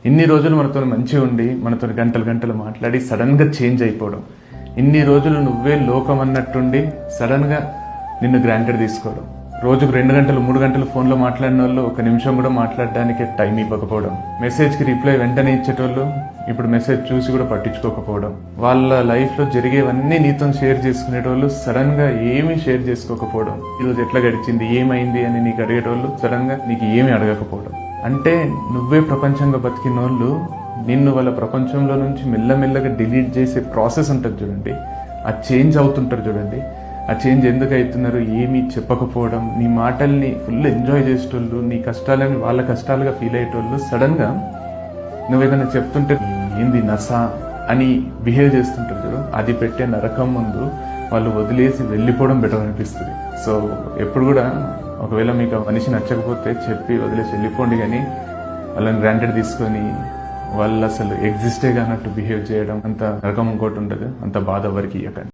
ఇన్ని రోజులు మనతో మంచిగా ఉండి మనతో గంటలు గంటలు మాట్లాడి సడన్గా చేంజ్ అయిపోవడం, ఇన్ని రోజులు నువ్వే లోకం అన్నట్టుండి సడన్గా నిన్ను గ్రాంటెడ్ తీసుకోవడం, రోజుకు 2 గంటలు 3 గంటలు ఫోన్లో మాట్లాడిన వాళ్ళు 1 నిమిషం కూడా మాట్లాడడానికి టైం ఇవ్వకపోవడం, మెసేజ్కి రిప్లై వెంటనే ఇచ్చేటోళ్ళు ఇప్పుడు మెసేజ్ చూసి కూడా పట్టించుకోకపోవడం, వాళ్ళ లైఫ్లో జరిగేవన్నీ నీతో షేర్ చేసుకునేటోళ్ళు సడన్గా ఏమీ షేర్ చేసుకోకపోవడం, ఈరోజు ఎట్లా గడిచింది ఏమైంది అని నీకు అడిగేటోళ్ళు సడన్గా నీకు ఏమీ అడగకపోవడం. అంటే నువ్వే ప్రపంచంగా బతికిన వాళ్ళు నిన్ను వాళ్ళ ప్రపంచంలో నుంచి మెల్లమెల్లగా డిలీట్ చేసే ప్రాసెస్ ఉంటుంది చూడండి, ఆ చేంజ్ అవుతుంటారు చూడండి. ఆ చేంజ్ ఎందుకు అవుతున్నారు ఏమీ చెప్పకపోవడం, నీ మాటల్ని ఫుల్ ఎంజాయ్ చేసేటోళ్ళు, నీ కష్టాలని వాళ్ళ కష్టాలుగా ఫీల్ అయ్యేటోళ్ళు సడన్గా నువ్వేదైనా చెప్తుంటే ఏంది నసా అని బిహేవ్ చేస్తుంటారు చూడు, అది పెట్టే నరకం ముందు వాళ్ళు వదిలేసి వెళ్ళిపోవడం బెటర్ అనిపిస్తుంది. సో ఎప్పుడు కూడా ఒకవేళ మీకు ఆ మనిషి నచ్చకపోతే చెప్పి వదిలేసి వెళ్ళిపోండి, కానీ వాళ్ళని గ్రాంటెడ్ తీసుకొని వాళ్ళు అసలు ఎగ్జిస్టే కానట్టు బిహేవ్ చేయడం అంత నరకం ఇంకోటి ఉండదు. అంత బాధ ఎవరికి ఇవ్వకండి.